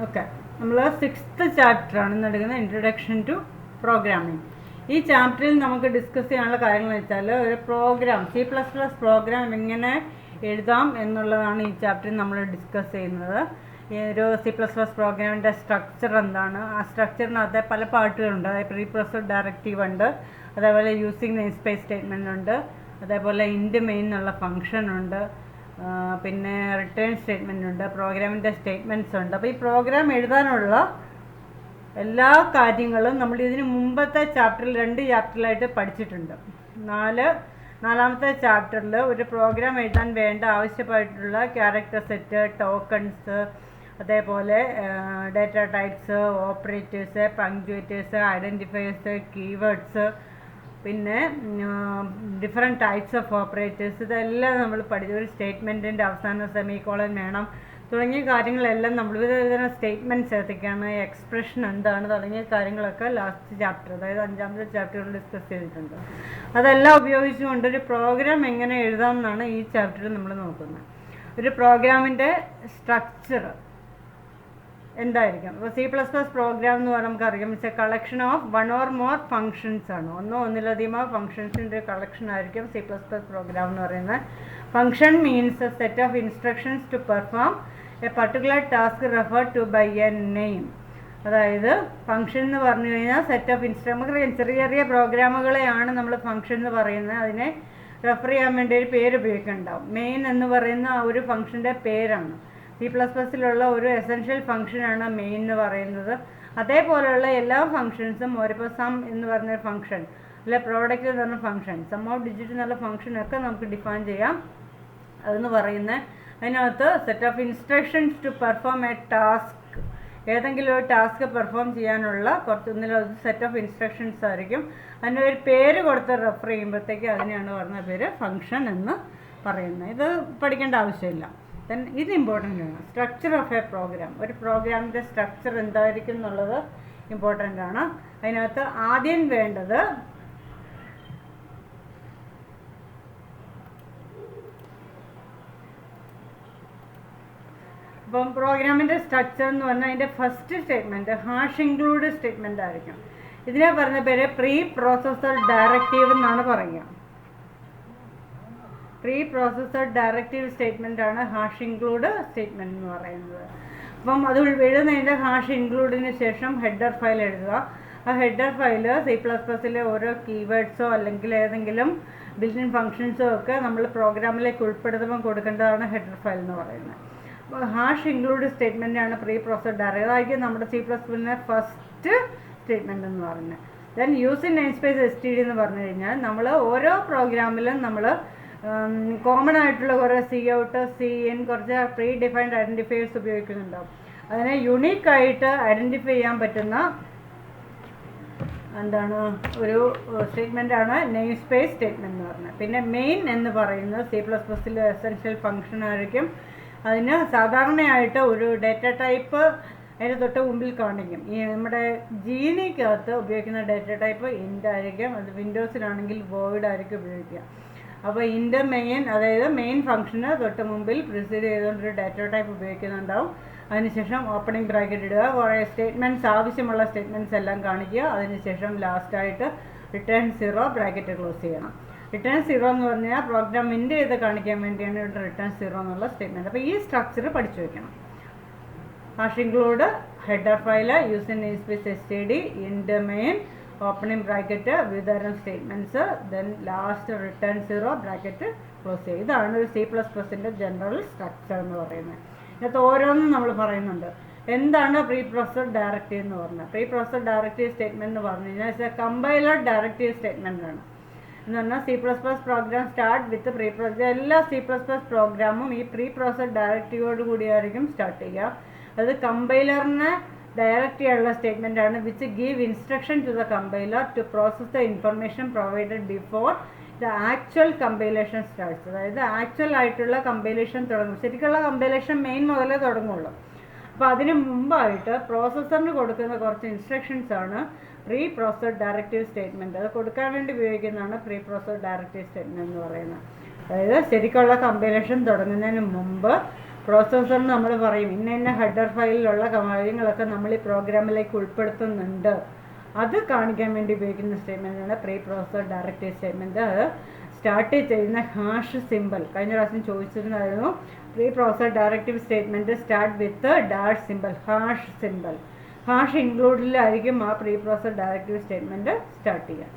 Okay, നമ്മൾ 6th ചാപ്റ്ററാണ് നടക്കുന്നത്, ഇൻട്രൊഡക്ഷൻ ടു പ്രോഗ്രാമിംഗ്. ഈ ചാപ്റ്ററിൽ നമുക്ക് ഡിസ്കസ് ചെയ്യാനുള്ള കാര്യങ്ങൾ വെച്ചാൽ ഒരു പ്രോഗ്രാം C++ പ്രോഗ്രാം എങ്ങനെ എഴുതാം എന്നുള്ളതാണ് ഈ ചാപ്റ്ററിൽ നമ്മൾ ഡിസ്കസ് ചെയ്യുന്നത്. ഒരു C++ പ്രോഗ്രാമിൻ്റെ സ്ട്രക്ചർ എന്താണ്, ആ സ്ട്രക്ചറിനകത്തെ പല പാർട്ടുകളുണ്ട്. അതായത് പ്രീ പ്രോസസ്ഡ് ഡയറക്റ്റീവ് ഉണ്ട്, അതേപോലെ യൂസിങ് നെയിം സ്പേസ് സ്റ്റേറ്റ്മെൻ്റ് ഉണ്ട്, അതേപോലെ ഇൻറ്റ് മെയിൻ എന്നുള്ള ഫംഗ്ഷൻ ഉണ്ട്, പിന്നെ റിട്ടേൺ സ്റ്റേറ്റ്മെൻ്റ് ഉണ്ട്, പ്രോഗ്രാമിൻ്റെ സ്റ്റേറ്റ്മെൻറ്റ്സ് ഉണ്ട്. അപ്പോൾ ഈ പ്രോഗ്രാം എഴുതാനുള്ള എല്ലാ കാര്യങ്ങളും നമ്മൾ ഇതിന് മുമ്പത്തെ ചാപ്റ്ററിൽ 2 ചാപ്റ്ററിലായിട്ട് പഠിച്ചിട്ടുണ്ട്. നാലാമത്തെ ചാപ്റ്ററിൽ ഒരു പ്രോഗ്രാം എഴുതാൻ വേണ്ട ആവശ്യമായിട്ടുള്ള ക്യാരക്ടർ സെറ്റ്, ടോക്കൺസ്, അതേപോലെ data types, operators, punctuators, identifiers, keywords, പിന്നെ ഡിഫറെൻറ്റ് ടൈപ്സ് ഓഫ് ഓപ്പറേറ്റേഴ്സ്, ഇതെല്ലാം നമ്മൾ പഠിച്ചു. ഒരു സ്റ്റേറ്റ്മെൻറ്റിൻ്റെ അവസാനം സെമിക്കോളൻ വേണം തുടങ്ങിയ കാര്യങ്ങളെല്ലാം നമ്മൾ വിവിധ സ്റ്റേറ്റ്മെൻറ്റ്സ് ഏതൊക്കെയാണ്, എക്സ്പ്രഷൻ എന്താണ് തുടങ്ങിയ കാര്യങ്ങളൊക്കെ ലാസ്റ്റ് ചാപ്റ്റർ, അതായത് 5ാമത്തെ ചാപ്റ്ററിൽ ഡിസ്കസ് ചെയ്തിട്ടുണ്ട്. അതെല്ലാം ഉപയോഗിച്ചുകൊണ്ട് ഒരു പ്രോഗ്രാം എങ്ങനെ എഴുതാം എന്നാണ് ഈ ചാപ്റ്ററിൽ നമ്മൾ നോക്കുന്നത്. ഒരു പ്രോഗ്രാമിൻ്റെ സ്ട്രക്ചർ എന്തായിരിക്കും? അപ്പോൾ C++ പ്രോഗ്രാം എന്ന് പറഞ്ഞാൽ നമുക്കറിയാം, it's a collection of 1 or more functions ആണ്. ഒന്നിലധികമോ ഫങ്ഷൻസിൻ്റെ കളക്ഷൻ ആയിരിക്കും C++ പ്രോഗ്രാം എന്ന് പറയുന്നത്. Function means a set of instructions to perform a particular task referred to by a name. അതായത് ഫങ്ഷൻ എന്ന് പറഞ്ഞു കഴിഞ്ഞാൽ സെറ്റ് ഓഫ് നമുക്കറിയാം, ചെറിയ ചെറിയ പ്രോഗ്രാമുകളെയാണ് നമ്മൾ ഫങ്ഷൻ എന്ന് പറയുന്നത്. അതിനെ റെഫർ ചെയ്യാൻ വേണ്ടി ഒരു പേര് ഉപയോഗിക്കുന്നുണ്ടാവും. മെയിൻ എന്ന് പറയുന്ന ഒരു ഫങ്ഷൻ്റെ പേരാണ്. C++ലുള്ള ഒരു എസെൻഷ്യൽ ഫങ്ഷനാണ് മെയിൻ എന്ന് പറയുന്നത്. അതേപോലെയുള്ള എല്ലാ ഫങ്ഷൻസും ഓരോ സം എന്ന് പറഞ്ഞ ഫങ്ഷൻ, അല്ലെ പ്രോഡക്റ്റ് എന്ന് പറഞ്ഞ ഫങ്ഷൻ, സം ഓഫ് ഡിജിറ്റ് എന്നുള്ള ഫങ്ഷനൊക്കെ നമുക്ക് ഡിഫൈൻ ചെയ്യാം. അതെന്ന് പറയുന്നത് അതിനകത്ത് set of instructions to perform a task, ഏതെങ്കിലും ഒരു ടാസ്ക് പെർഫോം ചെയ്യാനുള്ള ഒന്നിലൊരു സെറ്റ് ഓഫ് ഇൻസ്ട്രക്ഷൻസ് ആയിരിക്കും. അതിൻ്റെ ഒരു പേര് കൊടുത്ത് റെഫർ ചെയ്യുമ്പോഴത്തേക്ക് അതിനെയാണ് പറഞ്ഞ പേര് ഫങ്ഷൻ എന്ന് പറയുന്നത്. ഇത് പഠിക്കേണ്ട ആവശ്യമില്ല. ദെൻ ഇത് ഇമ്പോർട്ടൻ്റ് ആണ്. സ്ട്രക്ചർ ഓഫ് എ പ്രോഗ്രാം, ഒരു പ്രോഗ്രാമിൻ്റെ സ്ട്രക്ചർ എന്തായിരിക്കും എന്നുള്ളത് ഇമ്പോർട്ടൻ്റ് ആണ്. അതിനകത്ത് ആദ്യം വേണ്ടത് ഇപ്പം പ്രോഗ്രാമിൻ്റെ സ്ട്രക്ചർ എന്ന് പറഞ്ഞാൽ അതിൻ്റെ first statement hash include statement ആയിരിക്കും. ഇതിനെ പറഞ്ഞ പേര് പ്രീ പ്രോസസ്സർ ഡയറക്റ്റീവ് എന്നാണ് പറയുക. പ്രീ പ്രോസസ്സർ ഡയറക്റ്റീവ് സ്റ്റേറ്റ്മെൻ്റ് ആണ് ഹാഷ് ഇൻക്ലൂഡ് സ്റ്റേറ്റ്മെൻറ്റ് എന്ന് പറയുന്നത്. അപ്പം അത് എഴുതുന്നതിൻ്റെ ഹാഷ് ഇൻക്ലൂഡിന് ശേഷം ഹെഡർ ഫയൽ എഴുതുക. ആ ഹെഡർ ഫയൽ C++ലെ ഓരോ കീവേഡ്സോ അല്ലെങ്കിൽ ഏതെങ്കിലും ബിൽറ്റ് ഇൻ ഫങ്ഷൻസോ ഒക്കെ നമ്മൾ പ്രോഗ്രാമിലേക്ക് ഉൾപ്പെടുത്തുമ്പോൾ കൊടുക്കേണ്ടതാണ് ഹെഡർ ഫയൽ എന്ന് പറയുന്നത്. അപ്പോൾ ഹാഷ് ഇൻക്ലൂഡ് സ്റ്റേറ്റ്മെൻറ്റാണ് പ്രീ പ്രോസസ്സർ ഡയറക്റ്റീവ്. അതായിരിക്കും നമ്മുടെ C++ലെ ഫസ്റ്റ് സ്റ്റേറ്റ്മെൻറ്റ് എന്ന് പറയുന്നത്. Then using namespace STD എന്ന് പറഞ്ഞു കഴിഞ്ഞാൽ നമ്മൾ ഓരോ പ്രോഗ്രാമിലും നമ്മൾ കോമൺ ആയിട്ടുള്ള കുറേ COUT, CIN, കുറച്ച് പ്രീ ഡിഫൈൻഡ് ഐഡൻറ്റിഫയേഴ്സ് ഉപയോഗിക്കുന്നുണ്ടാവും. അതിനെ യുണീക്കായിട്ട് ഐഡൻറ്റിഫൈ ചെയ്യാൻ പറ്റുന്ന എന്താണ് ഒരു സ്റ്റേറ്റ്മെൻറ്റാണ് നെയിം സ്പേസ് സ്റ്റേറ്റ്മെൻറ്റ് എന്ന് പറഞ്ഞത്. പിന്നെ മെയിൻ എന്ന് പറയുന്നത് C++ലെ എസെൻഷ്യൽ ഫങ്ഷൻ ആയിരിക്കും. അതിന് സാധാരണയായിട്ട് ഒരു ഡാറ്റ ടൈപ്പ് അതിന് തൊട്ട് മുമ്പിൽ കാണിക്കും. ഈ നമ്മുടെ ജീനിക്കകത്ത് ഉപയോഗിക്കുന്ന ഡാറ്റ ടൈപ്പ് ഇൻ്റ് ആയിരിക്കും. അത് വിൻഡോസിലാണെങ്കിൽ വോയിഡ് ആയിരിക്കും ഉപയോഗിക്കുക. അപ്പോൾ ഇൻ്റ് മെയിൻ, അതായത് മെയിൻ ഫംഗ്ഷന് തൊട്ട് മുമ്പിൽ പ്രിസീഡ് ചെയ്തുകൊണ്ടൊരു ഡാറ്റ ടൈപ്പ് ഉപയോഗിക്കുന്നുണ്ടാവും. അതിനുശേഷം ഓപ്പണിംഗ് ബ്രാക്കറ്റ് ഇടുക, കുറേ സ്റ്റേറ്റ്മെൻറ്റ്സ്, ആവശ്യമുള്ള സ്റ്റേറ്റ്മെൻറ്റ്സ് എല്ലാം കാണിക്കുക. അതിനുശേഷം ലാസ്റ്റായിട്ട് റിട്ടേൺ 0 ബ്രാക്കറ്റ് ക്ലോസ് ചെയ്യണം. റിട്ടേൺ 0 എന്ന് പറഞ്ഞാൽ പ്രോഗ്രാം ഇൻറ്റ് ചെയ്ത് കാണിക്കാൻ വേണ്ടിയാണ് ഇവിടെ റിട്ടേൺ 0 എന്നുള്ള സ്റ്റേറ്റ്മെൻറ്റ്. അപ്പോൾ ഈ സ്ട്രക്ചർ പഠിച്ചു വയ്ക്കണം. Hash include, header file, using namespace STD, int main, opening bracket, വിവിധതരം statements, then last return 0 bracket close ചെയ്യുക. ഇതാണ് ഒരു C++ൻ്റെ ജനറൽ സ്ട്രക്ചർ എന്ന് പറയുന്നത്. ഇതിനകത്ത് ഓരോന്നും നമ്മൾ പറയുന്നുണ്ട്. എന്താണ് പ്രീ പ്രോസസ്സർ ഡയറക്റ്റീവ് എന്ന് പറഞ്ഞാൽ? പ്രീ പ്രോസസ്സർ ഡയറക്റ്റീവ് സ്റ്റേറ്റ്മെൻറ്റ് എന്ന് പറഞ്ഞു കഴിഞ്ഞാൽ it's a compiler directive statement ആണ്. എന്ന് പറഞ്ഞാൽ C++ program start with preprocess. എല്ലാ C++ പ്രോഗ്രാമും ഈ പ്രീ പ്രോസസ് ഡയറക്റ്റീവോട് കൂടിയായിരിക്കും സ്റ്റാർട്ട് ചെയ്യുക. അത് കമ്പൈലറിനെ ഡയറക്റ്റ് ചെയ്യാനുള്ള സ്റ്റേറ്റ്മെൻ്റ് ആണ്. Which give instruction to the compiler to process the information provided before the actual compilation starts. അതായത് ആക്ച്വൽ ആയിട്ടുള്ള കമ്പൈലേഷൻ തുടങ്ങും. ശരിക്കുള്ള കമ്പൈലേഷൻ മെയിൻ മുതലേ തുടങ്ങുള്ളൂ. അപ്പോൾ അതിന് മുമ്പായിട്ട് പ്രോസസ്സറിന് കൊടുക്കുന്ന കുറച്ച് ഇൻസ്ട്രക്ഷൻസ് ആണ് പ്രീ പ്രോസസ്സർ ഡയറക്റ്റീവ് സ്റ്റേറ്റ്മെൻറ്റ്. അത് കൊടുക്കാൻ വേണ്ടി ഉപയോഗിക്കുന്നതാണ് പ്രീ പ്രോസസ്സർ ഡയറക്റ്റീവ് സ്റ്റേറ്റ്മെൻറ്റ് എന്ന് പറയുന്നത്. അതായത് ശരിക്കുള്ള കമ്പൈലേഷൻ തുടങ്ങുന്നതിന് മുമ്പ് പ്രോസസ്സർ എന്ന് നമ്മൾ പറയും ഇന്ന ഹെഡർ ഫയലിലുള്ള കാര്യങ്ങളൊക്കെ നമ്മൾ ഈ പ്രോഗ്രാമിലേക്ക് ഉൾപ്പെടുത്തുന്നുണ്ട്. അത് കാണിക്കാൻ വേണ്ടി ഉപയോഗിക്കുന്ന സ്റ്റേറ്റ്മെൻറ്റാണ് പ്രീ പ്രോസസ്സർ ഡയറക്റ്റീവ് സ്റ്റേറ്റ്മെൻറ്റ്. അത് സ്റ്റാർട്ട് ചെയ്യുന്ന ഹാഷ് സിമ്പിൾ കഴിഞ്ഞ പ്രാവശ്യം ചോദിച്ചിരുന്നായിരുന്നു. Preprocessor directive statement start with dash symbol, hash symbol. Hash ഇൻക്ലൂഡിലായിരിക്കും ആ preprocessor directive statement start ചെയ്യുക.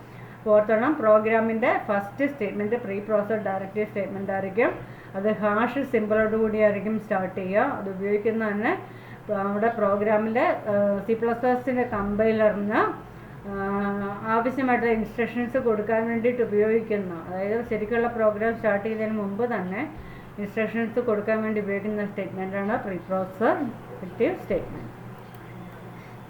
ഓർത്തോണം, പ്രോഗ്രാമിൻ്റെ first statement preprocessor directive statement ആയിരിക്കും. അത് ഹാഷ് സിമ്പിളോട് കൂടിയായിരിക്കും സ്റ്റാർട്ട് ചെയ്യുക. അത് ഉപയോഗിക്കുന്ന തന്നെ നമ്മുടെ പ്രോഗ്രാമിൻ്റെ C++ൻ്റെ കമ്പൈലറിന് ആവശ്യമായിട്ടുള്ള ഇൻസ്ട്രക്ഷൻസ് കൊടുക്കാൻ വേണ്ടിയിട്ട് ഉപയോഗിക്കുന്ന, അതായത് ശരിക്കുള്ള പ്രോഗ്രാം സ്റ്റാർട്ട് ചെയ്യുന്നതിന് മുമ്പ് തന്നെ ഇൻസ്ട്രക്ഷൻസ് കൊടുക്കാൻ വേണ്ടി ഉപയോഗിക്കുന്ന സ്റ്റേറ്റ്മെൻറ്റാണ് preprocessor directive statement.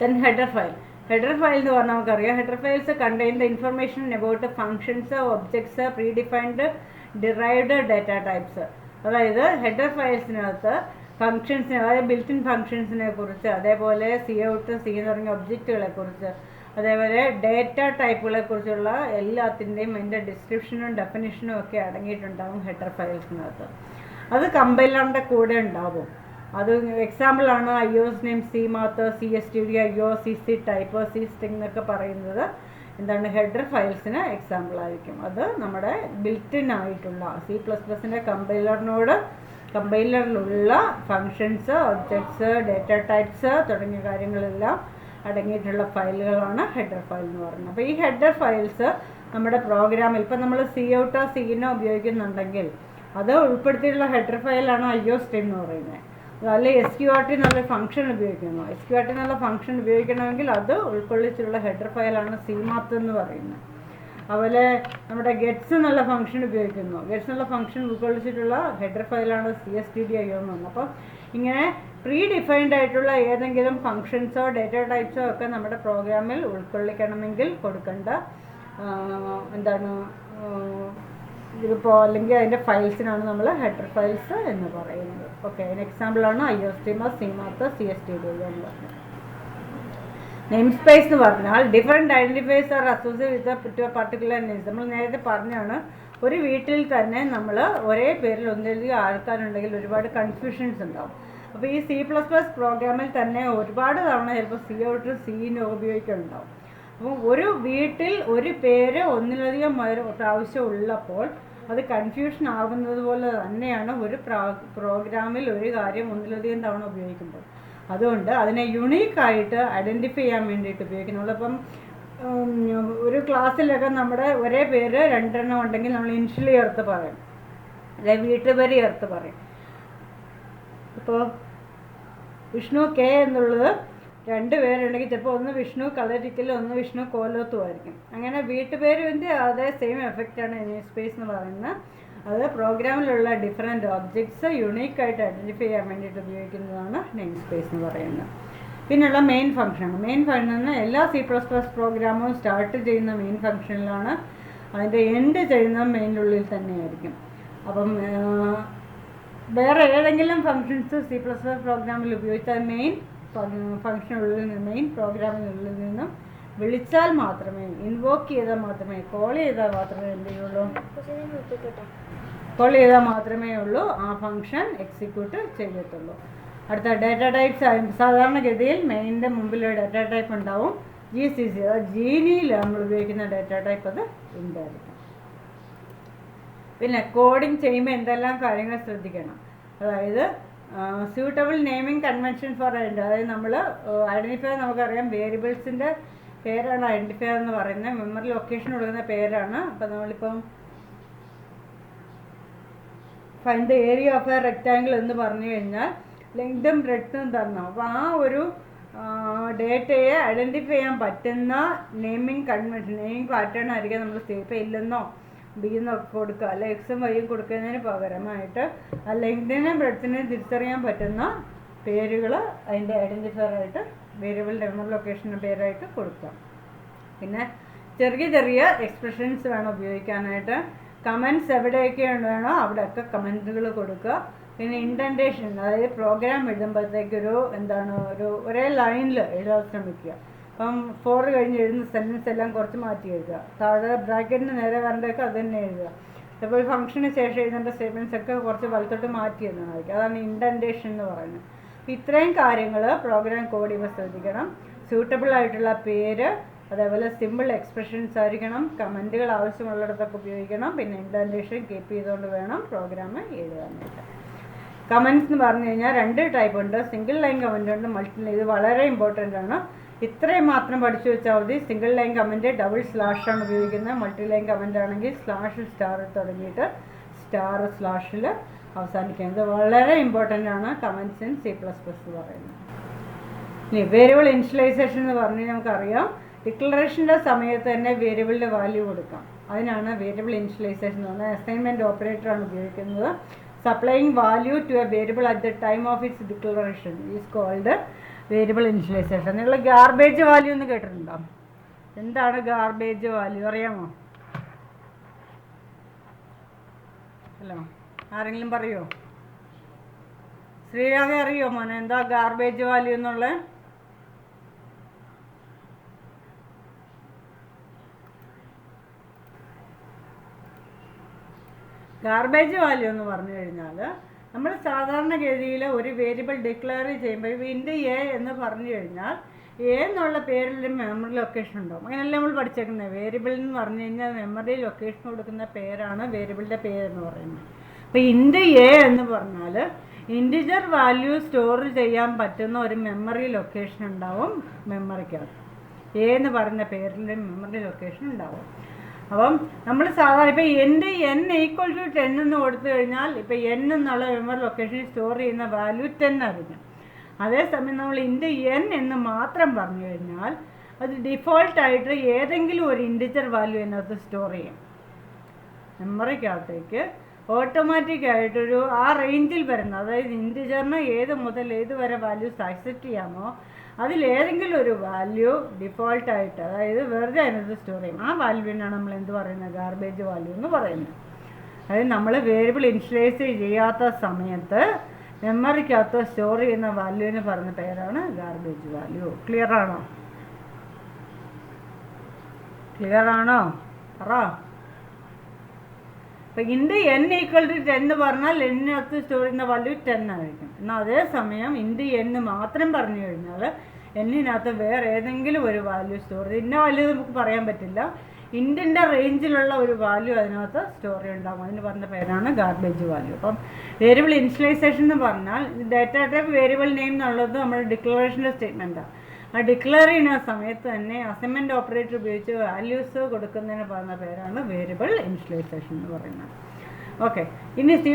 Then header file. Header file എന്ന് പറഞ്ഞാൽ നമുക്കറിയാം, header files contain the information about functions, objects, predefined derived data types. അതായത് ഹെഡർ ഫയൽസിനകത്ത് ഫങ്ഷൻസിനെ, അതായത് ബിൽറ്റ് ഇൻ ഫങ്ഷൻസിനെ കുറിച്ച്, അതേപോലെ സി ഔട്ട്, സി എന്ന് പറഞ്ഞ ഒബ്ജക്റ്റുകളെ കുറിച്ച്, അതേപോലെ ഡേറ്റ ടൈപ്പുകളെ കുറിച്ചുള്ള എല്ലാത്തിൻ്റെയും അതിൻ്റെ ഡിസ്ക്രിപ്ഷനും ഡെഫിനിഷനും ഒക്കെ അടങ്ങിയിട്ടുണ്ടാകും ഹെഡർ ഫയൽസിനകത്ത്. അത് കമ്പൈലറിൻ്റെ കൂടെ ഉണ്ടാവും. അത് എക്സാമ്പിളാണ് IO's name, C math, CSTD, IO, CC type, C string എന്നൊക്കെ പറയുന്നത് എന്താണ് ഹെഡർ ഫയൽസിന് എക്സാമ്പിളായിരിക്കും. അത് നമ്മുടെ ബിൽറ്റിൻ ആയിട്ടുള്ള C++ൻ്റെ കമ്പൈലറിലുള്ള ഫങ്ഷൻസ്, ഒബ്ജക്ട്സ്, ഡേറ്റ ടൈപ്സ് തുടങ്ങിയ കാര്യങ്ങളെല്ലാം അടങ്ങിയിട്ടുള്ള ഫയലുകളാണ് ഹെഡർ ഫയൽ എന്ന് പറയുന്നത്. അപ്പോൾ ഈ ഹെഡർ ഫയൽസ് നമ്മുടെ പ്രോഗ്രാമിൽ ഇപ്പം നമ്മൾ സി ഔട്ടോ സീനോ ഉപയോഗിക്കുന്നുണ്ടെങ്കിൽ അത് ഉൾപ്പെടുത്തിയിട്ടുള്ള ഹെഡർ ഫയലാണ് IO സ്ട്രീം എന്ന് പറയുന്നത്. അതല്ല SQRT എന്നുള്ള ഫംഗ്ഷൻ ഉപയോഗിക്കുന്നു. SQRT എന്നുള്ള ഫംഗ്ഷൻ ഉപയോഗിക്കണമെങ്കിൽ അത് ഉൾക്കൊള്ളിച്ചിട്ടുള്ള ഹെഡർ ഫയലാണ് CMath എന്ന് പറയുന്നത്. അതുപോലെ നമ്മുടെ ഗെറ്റ്സ് എന്നുള്ള ഫംഗ്ഷൻ ഉപയോഗിക്കുന്നു. ഗെറ്റ്സ് എന്നുള്ള ഫംഗ്ഷൻ ഉൾക്കൊള്ളിച്ചിട്ടുള്ള ഹെഡർ ഫയലാണ് CSTD/IO എന്ന് പറയുന്നത്. അപ്പോൾ ഇങ്ങനെ പ്രീ ഡിഫൈൻഡ് ആയിട്ടുള്ള ഏതെങ്കിലും ഫങ്ഷൻസോ ഡേറ്റ ടൈപ്സോ ഒക്കെ നമ്മുടെ പ്രോഗ്രാമിൽ ഉൾക്കൊള്ളിക്കണമെങ്കിൽ കൊടുക്കേണ്ട ഇതിപ്പോൾ അല്ലെങ്കിൽ അതിൻ്റെ ഫയൽസിനാണ് നമ്മൾ ഹെഡർ ഫയൽസ് എന്ന് പറയുന്നത്. ഓക്കെ, അതിന് എക്സാമ്പിളാണ് IOStreamer, CMath, CSTD എന്ന് പറഞ്ഞത്. നെയിം സ്പേസ് എന്ന് പറഞ്ഞാൽ different identifiers are associate with particular names. നമ്മൾ നേരത്തെ പറഞ്ഞാണ്, ഒരു വീട്ടിൽ തന്നെ നമ്മൾ ഒരേ പേരിൽ ഒന്നിലധികം ആൾക്കാരുണ്ടെങ്കിൽ ഒരുപാട് കൺഫ്യൂഷൻസ് ഉണ്ടാവും. അപ്പോൾ ഈ C++ പ്രോഗ്രാമിൽ തന്നെ ഒരുപാട് തവണ ചിലപ്പോൾ C ഔട്ട് സീനോ ഉപയോഗിക്കുന്നുണ്ടാവും. അപ്പം ഒരു വീട്ടിൽ ഒരു പേര് ഒന്നിലധികം പ്രാവശ്യം ഉള്ളപ്പോൾ അത് കൺഫ്യൂഷൻ ആകുന്നത് പോലെ തന്നെയാണ് ഒരു പ്രോഗ്രാമിൽ ഒരു കാര്യം ഒന്നിലധികം തവണ ഉപയോഗിക്കുമ്പോൾ. അതുകൊണ്ട് അതിനെ യുണീക്കായിട്ട് ഐഡൻറ്റിഫൈ ചെയ്യാൻ വേണ്ടിയിട്ട് ഉപയോഗിക്കുന്നുള്ളൂ. അപ്പം ഒരു ക്ലാസ്സിലൊക്കെ നമ്മുടെ ഒരേ പേര് രണ്ടെണ്ണം ഉണ്ടെങ്കിൽ നമ്മൾ ഇനിഷ്യലി ചേർത്ത് പറയും, അല്ലെങ്കിൽ വീട്ടുപേര് ചേർത്ത് പറയും. ഇപ്പോൾ വിഷ്ണു K എന്നുള്ളത് രണ്ട് പേരുണ്ടെങ്കിൽ ചിലപ്പോൾ ഒന്ന് വിഷ്ണു കളരിക്കലും ഒന്ന് വിഷ്ണു കോലോത്തും ആയിരിക്കും. അങ്ങനെ വീട്ടുപേരിൻ്റെ അതേ സെയിം എഫക്റ്റാണ് നെയിം സ്പേസ് എന്ന് പറയുന്നത്. അത് പ്രോഗ്രാമിലുള്ള ഡിഫറെൻറ്റ് ഒബ്ജക്ട്സ് യുണീക്കായിട്ട് ഐഡൻറ്റിഫൈ ചെയ്യാൻ വേണ്ടിയിട്ട് ഉപയോഗിക്കുന്നതാണ് നെയിം സ്പേസ് എന്ന് പറയുന്നത്. പിന്നെയുള്ള മെയിൻ ഫംഗ്ഷനാണ്. മെയിൻ ഫംഗ്ഷൻ എല്ലാ C++ പ്രോഗ്രാമും സ്റ്റാർട്ട് ചെയ്യുന്ന മെയിൻ ഫംഗ്ഷനിലാണ്, അതിൻ്റെ എൻഡ് ചെയ്യുന്ന മെയിനുള്ളിൽ തന്നെയായിരിക്കും. അപ്പം വേറെ ഏതെങ്കിലും ഫങ്ഷൻസ് C++ പ്രോഗ്രാമിൽ ഉപയോഗിച്ചാൽ മെയിൻ ഫംഗ്ഷനുള്ളിൽ നിന്ന്, മെയിൻ പ്രോഗ്രാമിനുള്ളിൽ നിന്നും വിളിച്ചാൽ മാത്രമേ, ഇൻവോക്ക് ചെയ്താൽ മാത്രമേ, കോൾ ചെയ്താൽ മാത്രമേ എന്ത് ചെയ്യുള്ളൂ, കോൾ ചെയ്താൽ മാത്രമേ ഉള്ളൂ ആ ഫംഗ്ഷൻ എക്സിക്യൂട്ട് ചെയ്യത്തുള്ളൂ. അടുത്ത ഡാറ്റ ടൈപ്സ്. സാധാരണഗതിയിൽ മെയിനിൻ്റെ മുമ്പിൽ ഡാറ്റ ടൈപ്പ് ഉണ്ടാവും. GCC ജീനിയിൽ നമ്മൾ ഉപയോഗിക്കുന്ന ഡാറ്റ ടൈപ്പ് അത് ഉണ്ടായിരിക്കും. പിന്നെ കോഡിങ് ചെയ്യുമ്പോൾ എന്തെല്ലാം കാര്യങ്ങൾ ശ്രദ്ധിക്കണം, അതായത് സ്യൂട്ടബിൾ നെയിമിംഗ് കൺവെൻഷൻ ഫോർ അതായത് നമ്മൾ ഐഡൻറ്റിഫയർ, നമുക്കറിയാം വേരിയബിൾസിൻ്റെ പേരാണ് ഐഡൻറ്റിഫയർ എന്ന് പറയുന്നത്, മെമ്മറി ലൊക്കേഷൻ കൊടുക്കുന്ന പേരാണ്. അപ്പോൾ നമ്മളിപ്പം find the area of A rectangle എന്ന് പറഞ്ഞു കഴിഞ്ഞാൽ ലെങ്തും ബ്രെഡ്ത്തും തരണം. അപ്പോൾ ആ ഒരു ഡേറ്റയെ ഐഡൻറ്റിഫൈ ചെയ്യാൻ പറ്റുന്ന നെയിമിംഗ് കൺവെൻഷൻ, നെയിമിംഗ് പാറ്റേൺ ആയിരിക്കും നമ്മൾ ഇപ്പോൾ ഇല്ലെന്നോ ബിന്നൊക്കെ കൊടുക്കുക, അല്ലെ എക്സും വൈയും കൊടുക്കുന്നതിന് പകരമായിട്ട് ആ ലെങ്തിനെയും ബ്രെഡ്ത്തിനെയും തിരിച്ചറിയാൻ പറ്റുന്ന പേരുകൾ അതിൻ്റെ ഐഡൻറ്റിഫയർ ആയിട്ട്, വേരിയബിളിൻ്റെ മെമ്മറി ലൊക്കേഷൻ്റെ പേരായിട്ട് കൊടുക്കാം. പിന്നെ ചെറിയ ചെറിയ എക്സ്പ്രഷൻസ് വേണം ഉപയോഗിക്കാനായിട്ട്. കമൻറ്റ്സ് എവിടെയൊക്കെ വേണോ അവിടെയൊക്കെ കമൻറ്റുകൾ കൊടുക്കുക. പിന്നെ ഇൻഡൻറ്റേഷൻ, അതായത് പ്രോഗ്രാം എഴുതുമ്പോഴത്തേക്കൊരു ഒരേ ലൈനിൽ എഴുതാൻ ശ്രമിക്കുക. അപ്പം 4 കഴിഞ്ഞ് എഴുതുന്ന സെൻറ്റൻസ് എല്ലാം കുറച്ച് മാറ്റി എഴുതുക. താഴെ ബ്രാക്കറ്റിന് നേരെ വരേണ്ടതൊക്കെ അത് തന്നെ എഴുതുക. ഇപ്പോൾ ഫംഗ്ഷന് ശേഷം എഴുതേണ്ട സ്റ്റേറ്റ്മെൻറ്റ്സ് ഒക്കെ കുറച്ച് വലത്തോട്ട് മാറ്റിയെന്നായിരിക്കും. അതാണ് ഇൻഡൻറ്റേഷൻ എന്ന് പറയുന്നത്. അപ്പോൾ ഇത്രയും കാര്യങ്ങൾ പ്രോഗ്രാം കോഡ് ചെയ്യുമ്പോൾ ശ്രദ്ധിക്കണം. സ്യൂട്ടബിൾ ആയിട്ടുള്ള പേര്, അതേപോലെ സിമ്പിൾ എക്സ്പ്രഷൻസ് ആയിരിക്കണം, കമൻറ്റുകൾ ആവശ്യമുള്ളിടത്തൊക്കെ ഉപയോഗിക്കണം, പിന്നെ ഇൻഡൻറ്റേഷൻ കീപ്പ് ചെയ്തുകൊണ്ട് വേണം പ്രോഗ്രാം എഴുതാനായിട്ട്. കമൻറ്റ്സ് എന്ന് പറഞ്ഞു കഴിഞ്ഞാൽ 2 ടൈപ്പ് ഉണ്ട്. സിംഗിൾ ലൈൻ കമൻറ്റ് ഉണ്ട്, മൾട്ടി ലൈൻ. ഇത് വളരെ ഇമ്പോർട്ടൻ്റ് ആണ്. ഇത്രയും മാത്രം പഠിച്ചു വെച്ചാൽ മതി. സിംഗിൾ ലൈൻ കമൻറ്റ് ഡബിൾ സ്ലാഷാണ് ഉപയോഗിക്കുന്നത്. മൾട്ടി ലൈൻ കമൻറ്റ് ആണെങ്കിൽ സ്ലാഷിൽ സ്റ്റാർ തുടങ്ങിയിട്ട് സ്റ്റാർ സ്ലാഷിൽ അവസാനിക്കുന്നത്. വളരെ ഇമ്പോർട്ടൻ്റ് ആണ് കമൻറ്റ്സ് ഇൻ C++ പറയുന്നത്. ഇനി വേരിയബിൾ ഇനിഷ്യലൈസേഷൻ എന്ന് പറഞ്ഞാൽ നമുക്കറിയാം, ഡിക്ലറേഷൻ്റെ സമയത്ത് തന്നെ വേരിയബിളിൻ്റെ വാല്യൂ കൊടുക്കാം. അതിനാണ് വേരിയബിൾ ഇനിഷ്യലൈസേഷൻ എന്ന് പറഞ്ഞാൽ. അസൈൻമെൻറ്റ് ഓപ്പറേറ്ററാണ് ഉപയോഗിക്കുന്നത്. Supplying value to a variable at the time of its declaration is called variable initialization. നിങ്ങൾ ഗാർബേജ് വാല്യൂ എന്ന് കേട്ടിട്ടുണ്ടോ? എന്താണ് ഗാർബേജ് വാല്യൂ അറിയാമോ? ഹലോ, ആരെങ്കിലും പറയുമോ? ശ്രീരാഗ അറിയോ മോനെ എന്താ ഗാർബേജ് വാല്യൂ എന്നുള്ളത്? ഗാർബേജ് വാല്യൂ എന്ന് പറഞ്ഞു കഴിഞ്ഞാൽ, നമ്മൾ സാധാരണഗതിയിൽ ഒരു വേരിയബിൾ ഡിക്ലെയർ ചെയ്യുമ്പോൾ ഇപ്പോൾ ഇൻഡ് എ എന്ന് പറഞ്ഞു കഴിഞ്ഞാൽ എ എന്നുള്ള പേരിൽ മെമ്മറി ലൊക്കേഷൻ ഉണ്ടാവും. അങ്ങനെയല്ല നമ്മൾ പഠിച്ചേക്കുന്നത്. വേരിയബിൾ എന്ന് പറഞ്ഞു കഴിഞ്ഞാൽ മെമ്മറി ലൊക്കേഷൻ കൊടുക്കുന്ന പേരാണ് വേരിയബിളിൻ്റെ പേരെന്ന് പറയുന്നത്. അപ്പോൾ ഇൻഡ് എ എന്ന് പറഞ്ഞാൽ ഇൻറ്റിജർ വാല്യൂ സ്റ്റോർ ചെയ്യാൻ പറ്റുന്ന ഒരു മെമ്മറി ലൊക്കേഷൻ ഉണ്ടാവും മെമ്മറിക്കകത്ത്. എ എന്ന് പറയുന്ന പേരിൽ മെമ്മറി ലൊക്കേഷൻ ഉണ്ടാവും. അപ്പം നമ്മൾ സാധാരണ ഇപ്പോൾ എൻ്റെ n = 10 എന്ന് കൊടുത്തു കഴിഞ്ഞാൽ ഇപ്പോൾ n എന്നുള്ള മെമ്മറി ലൊക്കേഷനിൽ സ്റ്റോർ ചെയ്യുന്ന വാല്യൂ 10 ആയിരിക്കും. അതേസമയം നമ്മൾ ഇൻഡ് n എന്ന് മാത്രം പറഞ്ഞു കഴിഞ്ഞാൽ അത് ഡിഫോൾട്ടായിട്ട് ഏതെങ്കിലും ഒരു ഇൻറ്റിജർ വാല്യൂ അതിനകത്ത് സ്റ്റോർ ചെയ്യും. മെമ്മറിക്കകത്തേക്ക് ഓട്ടോമാറ്റിക്കായിട്ടൊരു ആ റേഞ്ചിൽ വരുന്ന, അതായത് ഇൻറ്റിജറിന് ഏത് മുതൽ ഏത് വരെ വാല്യൂസ് ആക്സെപ്റ്റ് ചെയ്യാമോ അതിലേതെങ്കിലും ഒരു വാല്യൂ ഡിഫോൾട്ടായിട്ട്, അതായത് വെറുതെ അതിനകത്ത് സ്റ്റോർ ചെയ്യും. ആ വാല്യൂവിനാണ് നമ്മൾ എന്ത് പറയുന്നത്? ഗാർബേജ് വാല്യൂ എന്ന് പറയുന്നത്. അതായത് നമ്മൾ വേരിയബിൾ ഇനിഷ്യലൈസ് ചെയ്യാത്ത സമയത്ത് മെമ്മറിക്കകത്ത് സ്റ്റോർ ചെയ്യുന്ന വാല്യൂവിന് പറഞ്ഞ പേരാണ് ഗാർബേജ് വാല്യൂ. ക്ലിയർ ആണോ? ക്ലിയർ ആണോ? പറ. അപ്പോൾ ഇൻഡ് n = 10 എന്ന് പറഞ്ഞാൽ എന്നിനകത്ത് സ്റ്റോർ ചെയ്യുന്ന വാല്യൂ 10 ആയിരിക്കും. എന്നാൽ അതേസമയം ഇൻഡ് n മാത്രം പറഞ്ഞു കഴിഞ്ഞാൽ എന്നിനകത്ത് വേറെ ഏതെങ്കിലും ഒരു വാല്യൂ സ്റ്റോർ ചെയ്ത്, ഇന്ന വാല്യൂ നമുക്ക് പറയാൻ പറ്റില്ല, ഇൻഡിൻ്റെ റേഞ്ചിലുള്ള ഒരു വാല്യൂ അതിനകത്ത് സ്റ്റോറി ഉണ്ടാകും. അതിന് പറഞ്ഞ പേരാണ് ഗാർബേജ് വാല്യൂ. അപ്പം വേരിയബിൾ ഇനിഷ്യലൈസേഷൻ എന്ന് പറഞ്ഞാൽ ഡാറ്റ ടൈപ്പ് വേരിയബിൾ നെയിം എന്നുള്ളത് നമ്മുടെ ഡിക്ലറേഷൻ്റെ സ്റ്റേറ്റ്മെൻറ്റാണ്. ആ ഡിക്ലെയർ ചെയ്യുന്ന സമയത്ത് തന്നെ അസൈൻമെൻറ്റ് ഓപ്പറേറ്റർ ഉപയോഗിച്ച് വാല്യൂസ് കൊടുക്കുന്നതിന് പറഞ്ഞ പേരാണ് വേരിയബിൾ ഇനിഷ്യലൈസേഷൻ എന്ന് പറയുന്നത്. ഓക്കെ, ഇനി C++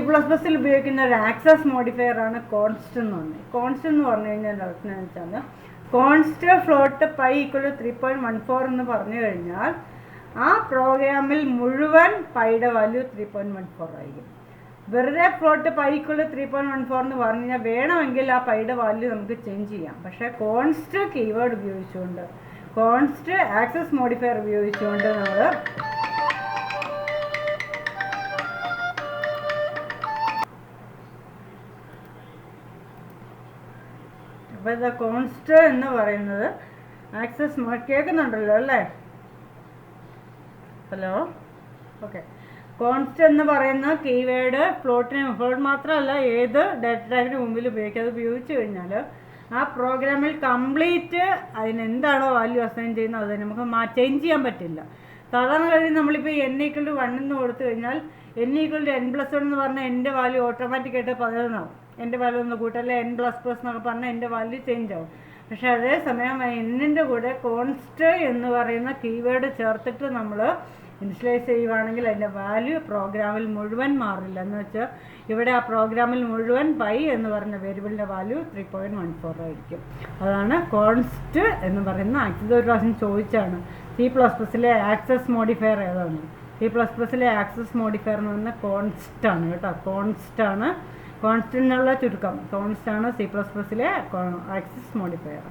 ഉപയോഗിക്കുന്ന ഒരു ആക്സസ് മോഡിഫയർ ആണ് കോൺസ്റ്റ് എന്ന് പറഞ്ഞത്. കോൺസ്റ്റ് എന്ന് പറഞ്ഞു കഴിഞ്ഞാൽ അർത്ഥം എന്ന് വെച്ചാൽ കോൺസ്റ്റ് ഫ്ലോട്ട് പൈ = 3.14 എന്ന് പറഞ്ഞു കഴിഞ്ഞാൽ ആ പ്രോഗ്രാമിൽ മുഴുവൻ പൈയുടെ വാല്യൂ 3.14 ആയിരിക്കും. വെറുതെ ഫ്ലോട്ട് പൈ = 3.14 എന്ന് പറഞ്ഞു കഴിഞ്ഞാൽ വേണമെങ്കിൽ ആ പൈയുടെ വാല്യൂ നമുക്ക് ചേഞ്ച് ചെയ്യാം. പക്ഷേ കോൺസ്റ്റ് കീവേഡ് ഉപയോഗിച്ചുകൊണ്ട്, കോൺസ്റ്റ് ആക്സസ് മോഡിഫയർ ഉപയോഗിച്ചുകൊണ്ട് നമ്മൾ അപ്പോൾ ഇത് കോൺസ്റ്റ് എന്ന് പറയുന്നത് ആക്സസ് കേൾക്കുന്നുണ്ടല്ലോ അല്ലേ? Hello, okay. കോൺസ്റ്റ് എന്ന് പറയുന്ന കീവേഡ് ഫ്ലോട്ട് മാത്രമല്ല ഏത് ഡാറ്റ ടൈപ്പിന് മുമ്പിൽ ഉപയോഗിക്കുക. അത് ഉപയോഗിച്ച് കഴിഞ്ഞാൽ ആ പ്രോഗ്രാമിൽ കംപ്ലീറ്റ് അതിനെന്താണോ വാല്യൂ അസൈൻ ചെയ്യുന്നത് അത് നമുക്ക് ചേഞ്ച് ചെയ്യാൻ പറ്റില്ല. സാധാരണ ഗതിയിൽ നമ്മളിപ്പോൾ n = 1 എന്ന് കൊടുത്തു കഴിഞ്ഞാൽ n = n+1 എന്ന് പറഞ്ഞാൽ എൻ്റെ വാല്യൂ ഓട്ടോമാറ്റിക്കായിട്ട് 11 ആവും. എൻ്റെ വാല്യൂ ഒന്ന് കൂട്ടല്ലേ n++ എന്നൊക്കെ പറഞ്ഞാൽ എൻ്റെ വാല്യൂ ചേഞ്ച് ആവും. പക്ഷേ അതേസമയം എന്നിൻ്റെ കൂടെ കോൺസ്റ്റ് എന്ന് പറയുന്ന കീവേഡ് ചേർത്തിട്ട് നമ്മൾ ഇനിഷ്യലൈസ് ചെയ്യുവാണെങ്കിൽ അതിൻ്റെ വാല്യൂ പ്രോഗ്രാമിൽ മുഴുവൻ മാറില്ല. എന്ന് വെച്ചാൽ ഇവിടെ ആ പ്രോഗ്രാമിൽ മുഴുവൻ പൈ എന്ന് പറയുന്ന വേരിയബിളിൻ്റെ വാല്യൂ 3.14 ആയിരിക്കും. അതാണ് കോൺസ്റ്റ് എന്ന് പറയുന്ന. ഇത് ഒരു പ്രാവശ്യം ചോദിച്ചാണ് C++ലെ ആക്സസ് മോഡിഫയർ ഏതാണ്? C++ലെ ആക്സസ് മോഡിഫയർ എന്ന് പറഞ്ഞാൽ കോൺസ്റ്റാണ് കേട്ടോ. കോൺസ്റ്റാണ്, കോൺസ്റ്റ് എന്നുള്ള ചുരുക്കം. കോൺസ്റ്റാണ് C++ലെ ആക്സസ് മോഡിഫയർ.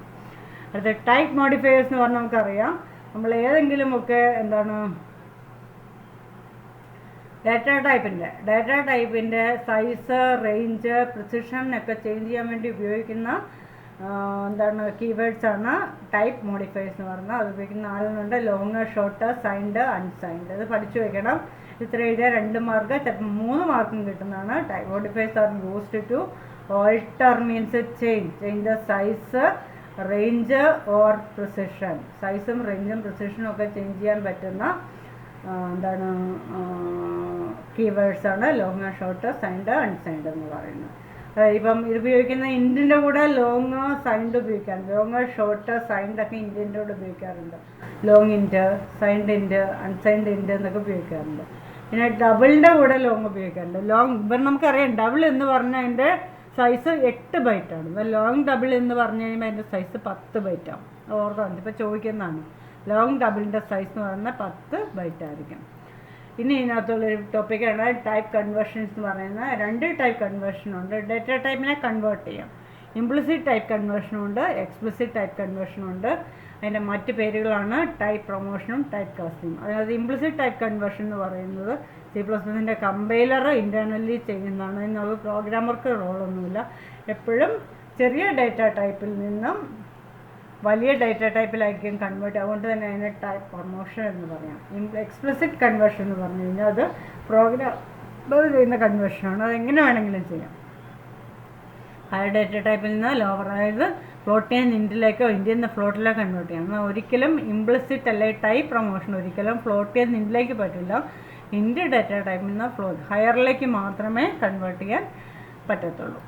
അടുത്ത ടൈപ്പ് മോഡിഫയേഴ്സ് എന്ന് പറഞ്ഞാൽ നമുക്കറിയാം, നമ്മൾ ഏതെങ്കിലുമൊക്കെ എന്താണ് ഡാറ്റ ടൈപ്പിൻ്റെ സൈസ്, റേഞ്ച്, പ്രിസിഷൻ ഒക്കെ ചേഞ്ച് ചെയ്യാൻ വേണ്ടി ഉപയോഗിക്കുന്ന എന്താണ് കീവേഡ്സ് ആണ് ടൈപ്പ് മോഡിഫയേഴ്സ് എന്ന് പറഞ്ഞാൽ. അത് ഉപയോഗിക്കുന്ന 4 ലോങ്, ഷോർട്ട്, സൈൻഡ്, അൺസൈൻഡ്. ഇത് പഠിച്ചു വെക്കണം. ഇത്ര എഴുതിയാൽ 2 മാർക്ക്, ചിലപ്പോൾ 3 മാർക്കും കിട്ടുന്നതാണ്. Type modifiers are used to alter means change the size, range or precision. സൈസും റേഞ്ചും പ്രിസിഷനും ഒക്കെ ചേഞ്ച് ചെയ്യാൻ പറ്റുന്ന എന്താണ് കീവേഡ്സ് ആണ് ലോങ്, ഷോർട്ട്, സൈൻഡ്, അൺസൈൻഡ് എന്ന് പറയുന്നത്. ഇപ്പം ഇത് ഉപയോഗിക്കുന്ന ഇൻറ്റിൻ്റെ കൂടെ ലോങ്, സൈൻഡ് ഉപയോഗിക്കാറുണ്ട്. ലോങ്, ഷോർട്ട്, സൈൻഡ് ഒക്കെ ഇൻറ്റിൻ്റെ കൂടെ ഉപയോഗിക്കാറുണ്ട്. ലോങ് ഇൻറ്റ്, സൈൻഡ് ഇൻറ്റ്, അൺസൈൻഡ് ഇൻറ്റ് എന്നൊക്കെ ഉപയോഗിക്കാറുണ്ട്. പിന്നെ ഡബിളിൻ്റെ കൂടെ ലോങ് ഉപയോഗിക്കാറുണ്ട്. ലോങ് ഇപ്പം നമുക്കറിയാം ഡബിൾ എന്ന് പറഞ്ഞാൽ അതിൻ്റെ സൈസ് 8 ബൈറ്റാണ്. ഇപ്പോൾ ലോങ് ഡബിൾ എന്ന് പറഞ്ഞു കഴിയുമ്പോൾ അതിൻ്റെ സൈസ് 10 ബൈറ്റാണ്. ഓർക്കുന്നുണ്ട്, ഇപ്പോൾ ചോദിക്കുന്നതാണ്. ലോങ് ഡബിളിൻ്റെ സൈസ് എന്ന് പറഞ്ഞാൽ 10 ബൈറ്റായിരിക്കും. ഇനി ഇതിനകത്തുള്ളൊരു ടോപ്പിക്കാണ് ടൈപ്പ് കൺവേർഷൻസ് എന്ന് പറയുന്നത്. 2 ടൈപ്പ് കൺവേർഷനുണ്ട്. ഡേറ്റ ടൈപ്പിനെ കൺവേർട്ട് ചെയ്യാം. ഇംപ്ലിസിറ്റ് ടൈപ്പ് കൺവേർഷനുണ്ട്, എക്സ്പ്ലിസിറ്റ് ടൈപ്പ് കൺവേർഷനുണ്ട്. അതിൻ്റെ മറ്റ് പേരുകളാണ് ടൈപ്പ് പ്രൊമോഷനും ടൈപ്പ് കാസ്റ്റിങ്ങും. അതായത് ഇംപ്ലിസിറ്റ് ടൈപ്പ് കൺവേർഷൻ എന്ന് പറയുന്നത് C++ൻ്റെ കമ്പൈലർ ഇൻറ്റേർണലി ചെയ്യുന്നതാണ്. അതിനുള്ള പ്രോഗ്രാമർക്ക് റോളൊന്നുമില്ല. എപ്പോഴും ചെറിയ ഡേറ്റ ടൈപ്പിൽ നിന്നും വലിയ ഡേറ്റ ടൈപ്പിലായിരിക്കും കൺവേർട്ട്. അതുകൊണ്ട് തന്നെ അതിനെ ടൈപ്പ് പ്രൊമോഷൻ എന്ന് പറയാം. എക്സ്പ്ലിസിറ്റ് കൺവേർഷൻ എന്ന് പറഞ്ഞു കഴിഞ്ഞാൽ അത് പ്രോഗ്രാമർ ചെയ്യുന്ന കൺവേർഷനാണ്. അതെങ്ങനെ വേണമെങ്കിലും ചെയ്യാം. ഹയർ ഡേറ്റ ടൈപ്പിൽ നിന്ന് ലോവർ, അതായത് ഫ്ലോട്ട് ചെയ്യുന്ന ഇൻറ്റിലേക്കോ ഇന്ത്യയിൽ നിന്ന് ഫ്ലോട്ടിലേക്കോ കൺവേർട്ട് ചെയ്യാം. എന്നാൽ ഒരിക്കലും ഇംപ്ലിസിറ്റ് അല്ലെങ്കിൽ ടൈപ്പ് പ്രൊമോഷൻ ഒരിക്കലും ഫ്ലോട്ട് ചെയ്യുന്ന ഇൻറ്റിലേക്ക് പറ്റില്ല. ഇൻറ്റ് ഡേറ്റ ടൈപ്പിൽ നിന്ന് ഹയറിലേക്ക് മാത്രമേ കൺവേർട്ട് ചെയ്യാൻ പറ്റത്തുള്ളൂ.